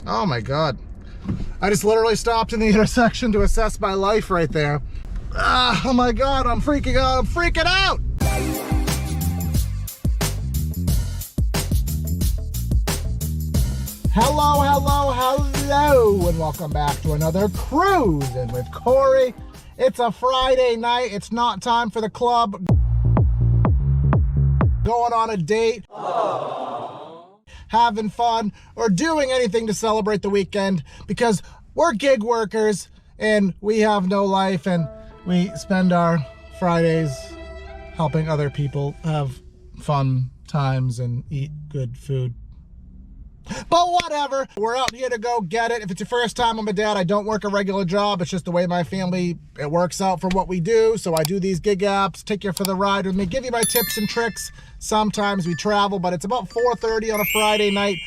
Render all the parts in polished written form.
Oh my God. I just literally stopped in the intersection to assess my life right there. Oh my God, I'm freaking out. I'm freaking out. Hello, hello, hello, and welcome back to another Cruisin with Corey. It's a Friday night. It's not time for the club. Going on a date. Aww. Having fun, or doing anything to celebrate the weekend, because we're gig workers and we have no life, and we spend our Fridays helping other people have fun times and eat good food. But whatever, we're out here to go get it. If it's your first time, I'm a dad. I don't work a regular job. It's just the way my family, it works out for what we do. So I do these gig apps, take you for the ride with me, give you my tips and tricks. Sometimes we travel, but it's about 4:30 on a Friday night.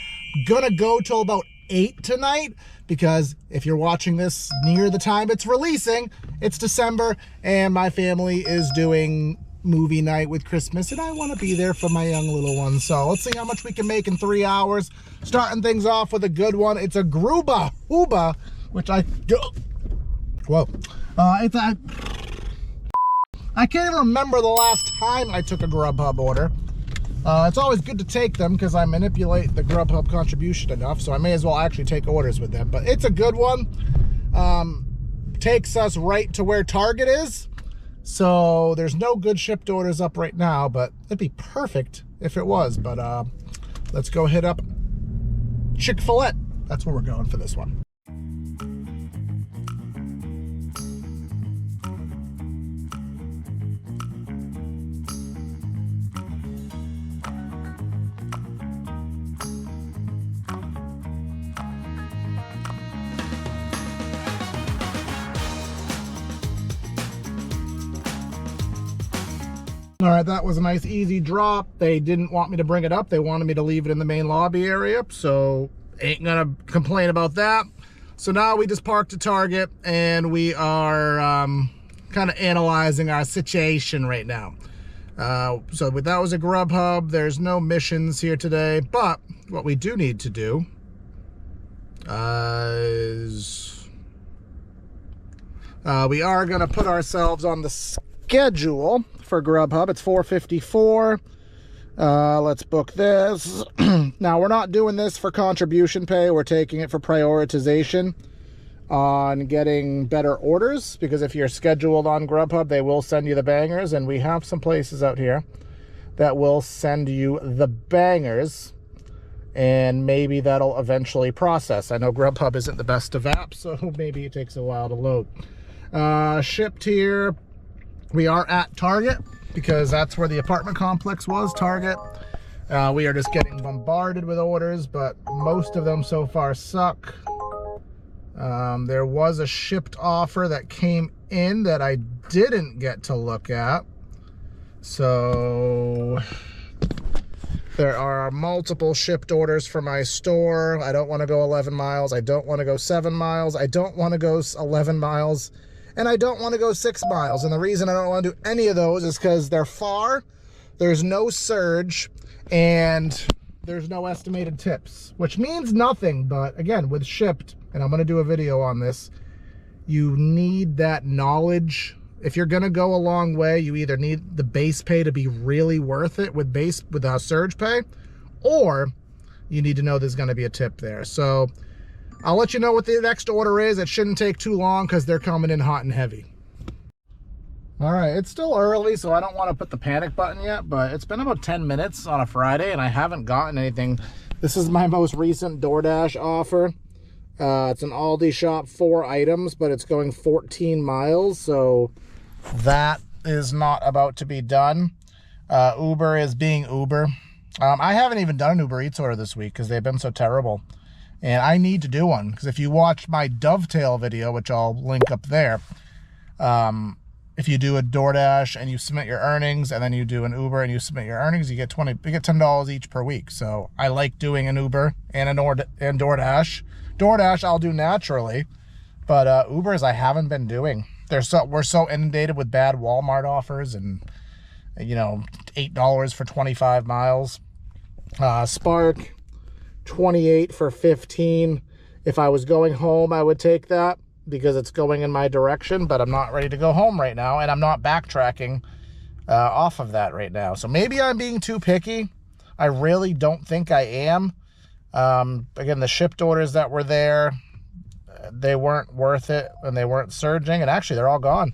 Gonna go till about 8 tonight, because if you're watching this near the time it's releasing, it's December, and my family is doing movie night with Christmas, and I want to be there for my young little ones. So let's see how much we can make in 3 hours. Starting things off with a good one. It's a Grubhub, which I can't even remember the last time I took a Grubhub order. It's always good to take them because I manipulate the Grubhub contribution enough, so I may as well actually take orders with them. But it's a good one. Takes us right to where Target is. So there's no good shipped orders up right now, but it'd be perfect if it was. But let's go hit up Chick-fil-A. That's where we're going for this one. All right, that was a nice easy drop. They didn't want me to bring it up. They wanted me to leave it in the main lobby area, so ain't gonna complain about that. So now we just parked at Target, and we are kind of analyzing our situation right now. So that was a Grubhub. There's no missions here today, but what we do need to do is we are gonna put ourselves on the schedule for Grubhub. It's 4:54. Let's book this. Now, we're not doing this for contribution pay. We're taking it for prioritization on getting better orders, because if you're scheduled on Grubhub, they will send you the bangers, and we have some places out here that will send you the bangers, and maybe that'll eventually process. I know Grubhub isn't the best of apps, so maybe it takes a while to load. Shipped here. We are at Target, because that's where the apartment complex was, Target. We are just getting bombarded with orders, but most of them so far suck. There was a shipped offer that came in that I didn't get to look at. So there are multiple shipped orders for my store. I don't want to go 11 miles. I don't want to go 7 miles. I don't want to go 11 miles. And I don't want to go 6 miles. And the reason I don't want to do any of those is because they're far, there's no surge, and there's no estimated tips, which means nothing. But again, with shipped, and I'm going to do a video on this, you need that knowledge. If you're going to go a long way, you either need the base pay to be really worth it with surge pay, or you need to know there's going to be a tip there. So I'll let you know what the next order is. It shouldn't take too long because they're coming in hot and heavy. All right, it's still early, so I don't want to put the panic button yet, but it's been about 10 minutes on a Friday, and I haven't gotten anything. This is my most recent DoorDash offer. It's an Aldi shop, 4 items, but it's going 14 miles, so that is not about to be done. Uber is being Uber. I haven't even done an Uber Eats order this week because they've been so terrible. And I need to do one, because if you watch my dovetail video, which I'll link up there, if you do a DoorDash and you submit your earnings, and then you do an Uber and you submit your earnings, you get $10 each per week. So I like doing an Uber and DoorDash. DoorDash I'll do naturally, but Ubers I haven't been doing. We're so inundated with bad Walmart offers, and $8 for 25 miles. Spark, 28 for 15. If I was going home, I would take that because it's going in my direction, but I'm not ready to go home right now, and I'm not backtracking off of that right now. So maybe I'm being too picky. I really don't think I am. Again, the shipped orders that were there, they weren't worth it, and they weren't surging, and actually they're all gone.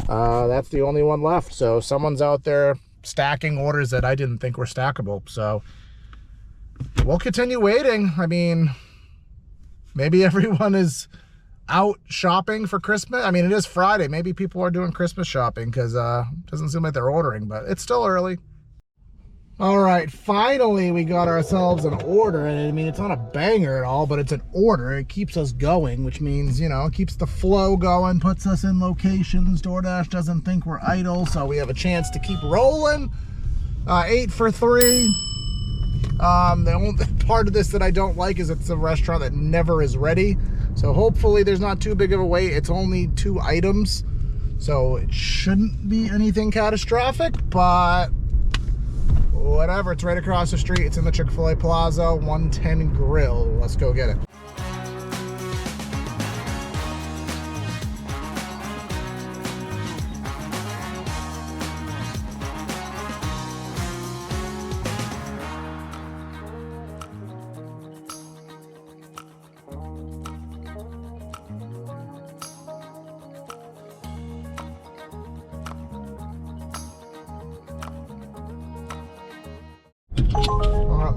That's the only one left. So someone's out there stacking orders that I didn't think were stackable. So we'll continue waiting. I mean, maybe everyone is out shopping for Christmas. I mean, it is Friday. Maybe people are doing Christmas shopping because it doesn't seem like they're ordering, but it's still early. All right, finally we got ourselves an order, and I mean, it's not a banger at all, but it's an order. It keeps us going, which means, you know, it keeps the flow going, puts us in locations. DoorDash doesn't think we're idle, so we have a chance to keep rolling. 8 for 3. The only part of this that I don't like is it's a restaurant that never is ready. So hopefully there's not too big of a wait. It's only 2 items, so it shouldn't be anything catastrophic, but whatever. It's right across the street. It's in the Chick-fil-A Plaza, 110 Grill. Let's go get it.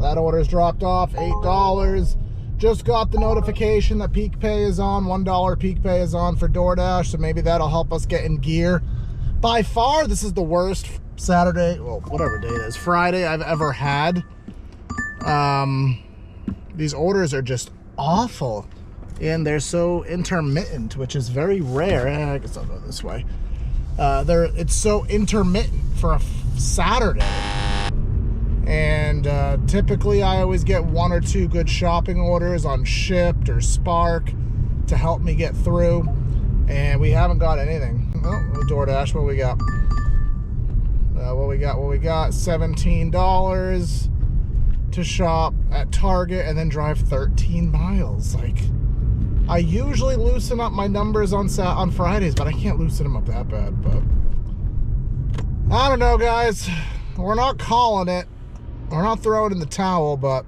That order's dropped off, $8. Just got the notification that Peak Pay is on. $1 Peak Pay is on for DoorDash, so maybe that'll help us get in gear. By far, this is the worst Saturday, well, whatever day it is, Friday I've ever had. These orders are just awful, and they're so intermittent, which is very rare. I guess I'll go this way. It's so intermittent for a Saturday. And typically I always get 1 or 2 good shopping orders on Shipt or Spark to help me get through, and we haven't got anything. Oh, DoorDash, what we got? What we got? $17 to shop at Target and then drive 13 miles. Like, I usually loosen up my numbers on Fridays, but I can't loosen them up that bad. But I don't know, guys. We're not calling it. We're not throwing in the towel, but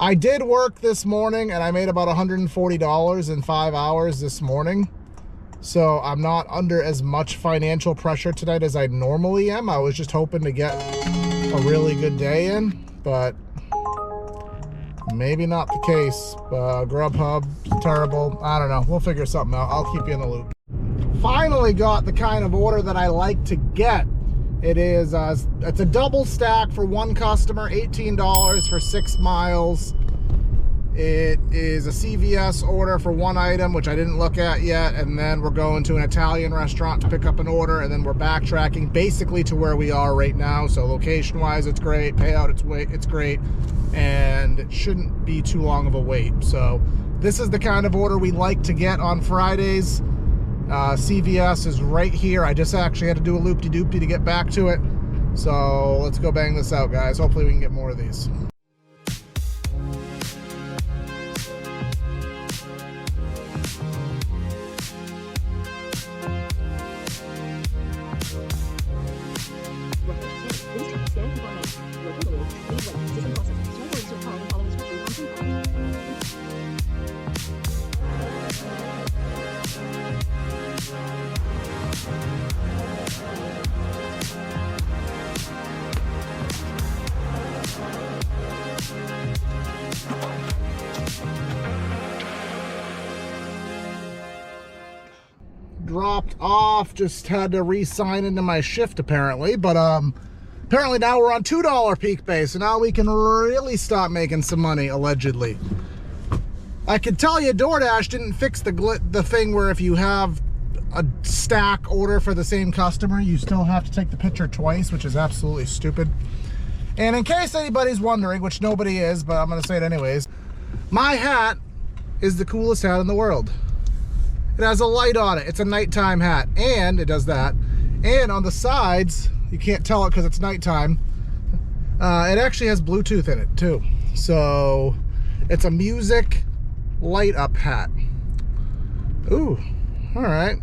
I did work this morning, and I made about $140 in 5 hours this morning. So I'm not under as much financial pressure tonight as I normally am. I was just hoping to get a really good day in, but maybe not the case. Grubhub, terrible. I don't know. We'll figure something out. I'll keep you in the loop. Finally got the kind of order that I like to get. It is, it's a double stack for one customer, $18 for 6 miles. It is a CVS order for 1 item, which I didn't look at yet, and then we're going to an Italian restaurant to pick up an order, and then we're backtracking basically to where we are right now. So location-wise, it's great. Payout, it's great, and it shouldn't be too long of a wait. So this is the kind of order we like to get on Fridays. CVS is right here. I just actually had to do a loop-de-doop to get back to it. So let's go bang this out, guys. Hopefully we can get more of these. Dropped off, just had to re-sign into my shift apparently, but apparently now we're on $2 Peak Pay, so now we can really stop making some money, allegedly. I can tell you DoorDash didn't fix the thing where if you have a stack order for the same customer, you still have to take the picture twice, which is absolutely stupid. And in case anybody's wondering, which nobody is, but I'm gonna say it anyways, my hat is the coolest hat in the world. It has a light on it. It's a nighttime hat, and it does that. And on the sides, you can't tell it because it's nighttime, it actually has Bluetooth in it too. So it's a music light up hat. Ooh, all right.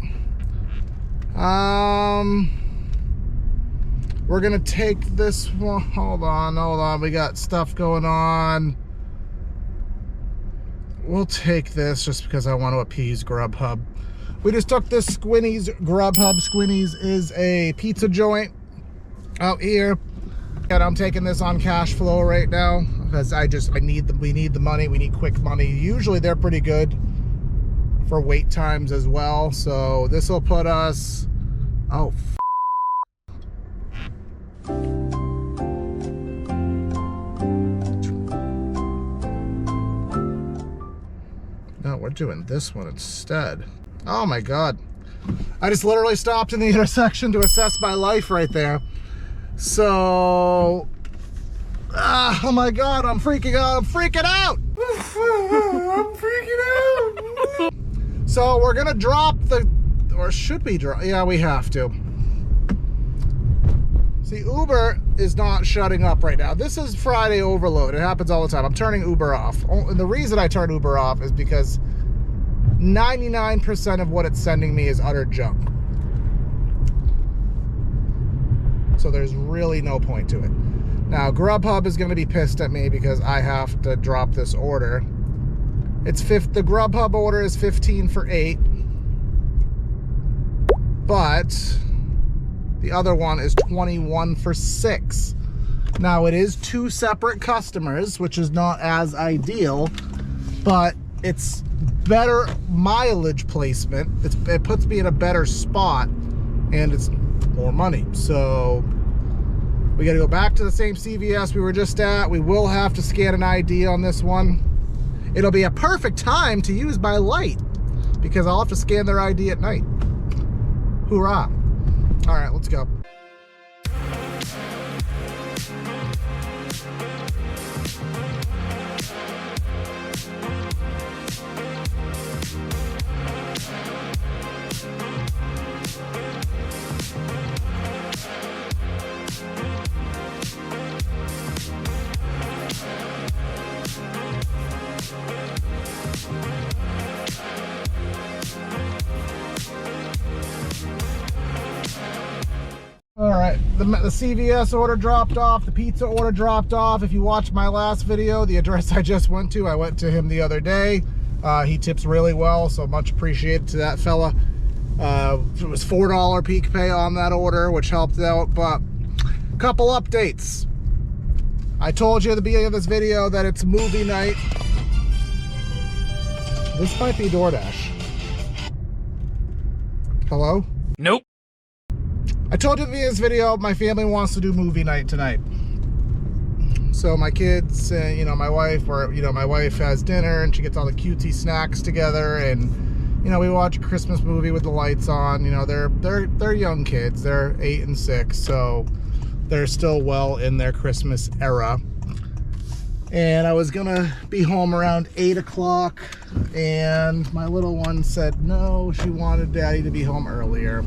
We're gonna take this one. Hold on. We got stuff going on. We'll take this just because I want to appease Grubhub. We just took this Squinny's Grubhub. Squinny's is a pizza joint out here, and I'm taking this on cash flow right now because we need the money. We need quick money. Usually they're pretty good for wait times as well. So this will put us, oh, no, we're doing this one instead. Oh my God. I just literally stopped in the intersection to assess my life right there. So, oh my God, I'm freaking out. I'm freaking out. I'm freaking out. So we're gonna drop or should we drop? Yeah, we have to. See, Uber is not shutting up right now. This is Friday overload. It happens all the time. I'm turning Uber off. And the reason I turn Uber off is because 99% of what it's sending me is utter junk. So there's really no point to it. Now, Grubhub is going to be pissed at me because I have to drop this order. The Grubhub order is 15 for 8. But the other one is 21 for 6. Now, it is 2 separate customers, which is not as ideal, but it's better mileage placement. It puts me in a better spot, and it's more money. So we got to go back to the same CVS we were just at. We will have to scan an ID on this one. It'll be a perfect time to use my light because I'll have to scan their ID at night. Hoorah. All right, let's go. All right, the CVS order dropped off, the pizza order dropped off. If you watched my last video, the address I just went to, I went to him the other day. He tips really well, so much appreciated to that fella. It was $4 peak pay on that order, which helped out, but a couple updates. I told you at the beginning of this video that it's movie night. This might be DoorDash. Hello? Nope. I told you at the beginning of this video, my family wants to do movie night tonight. So my kids, my wife, my wife has dinner and she gets all the cutesy snacks together, and we watch a Christmas movie with the lights on. They're young kids. They're 8 and 6, so they're still well in their Christmas era. And I was gonna be home around 8 o'clock, and my little one said no, she wanted Daddy to be home earlier.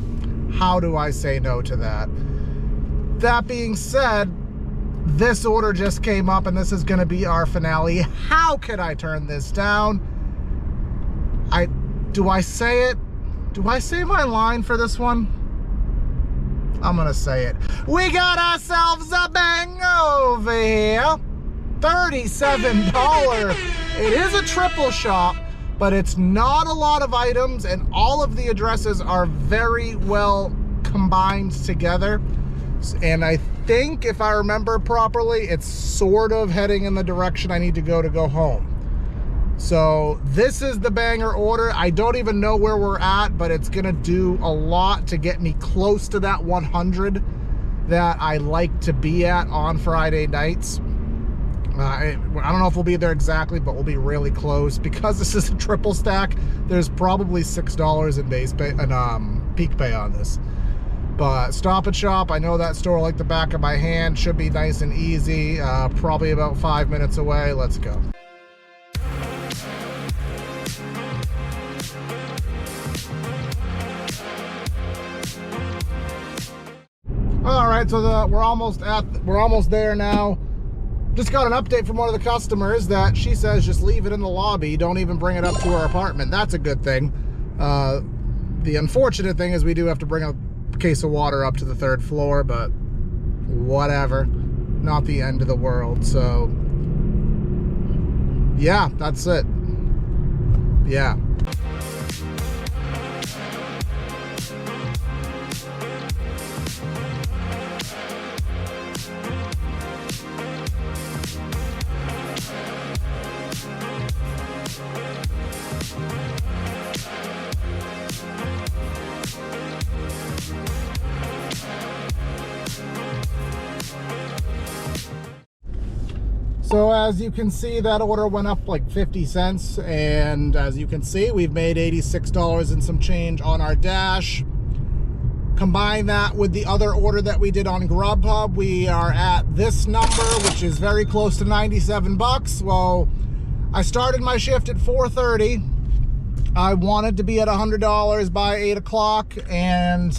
How do I say no to that? That being said, this order just came up and this is gonna be our finale. How can I turn this down? Do I say it? Do I say my line for this one? I'm gonna say it. We got ourselves a bang over here. $37. It is a triple shop, but it's not a lot of items, and all of the addresses are very well combined together. And I think, if I remember properly, it's sort of heading in the direction I need to go home. So this is the banger order. I don't even know where we're at, but it's gonna do a lot to get me close to that 100 that I like to be at on Friday nights. I don't know if we'll be there exactly, but we'll be really close. Because this is a triple stack, there's probably $6 in base pay and peak pay on this. But Stop and Shop, I know that store like the back of my hand. Should be nice and easy. Probably about 5 minutes away. Let's go. All right, so we're almost there now. Just got an update from one of the customers that she says just leave it in the lobby. Don't even bring it up to our apartment. That's a good thing. The unfortunate thing is we do have to bring a case of water up to the 3rd floor, but whatever. Not the end of the world. So, yeah, that's it. Yeah. So as you can see, that order went up like 50 cents. And as you can see, we've made $86 and some change on our dash. Combine that with the other order that we did on Grubhub, we are at this number, which is very close to 97 bucks. Well, I started my shift at 4:30. I wanted to be at $100 by 8 o'clock. And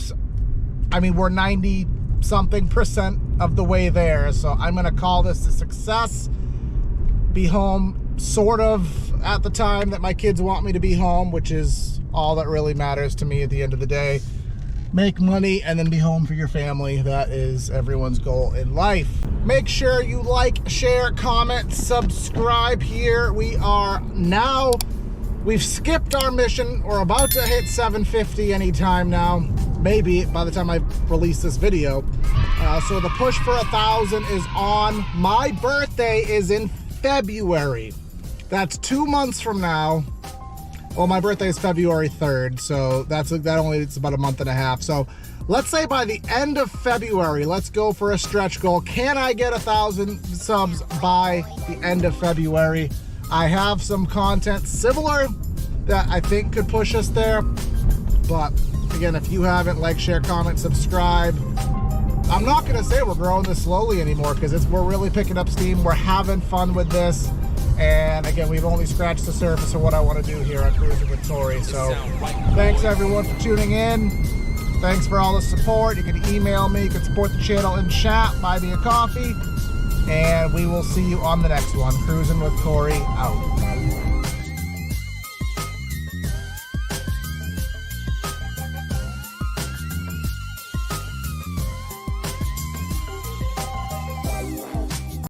I mean, we're 90-something% of the way there. So I'm going to call this a success. Be home sort of at the time that my kids want me to be home, which is all that really matters to me at the end of the day. Make money and then be home for your family. That is everyone's goal in life. Make sure you like, share, comment, subscribe here. We've skipped our mission. We're about to hit 750 anytime now. Maybe by the time I release this video. So the push for 1,000 is on. My birthday is in February. That's 2 months from now. Well, my birthday is February 3rd, so it's about a month and a half. So let's say by the end of February, let's go for a stretch goal. Can I get 1,000 subs by the end of February? I have some content similar that I think could push us there. But again, if you haven't, like, share, comment, subscribe. I'm not going to say we're growing this slowly anymore because we're really picking up steam. We're having fun with this. And again, we've only scratched the surface of what I want to do here on Cruisin with Corey. So thanks everyone for tuning in. Thanks for all the support. You can email me. You can support the channel in chat. Buy me a coffee. And we will see you on the next one. Cruisin with Corey out.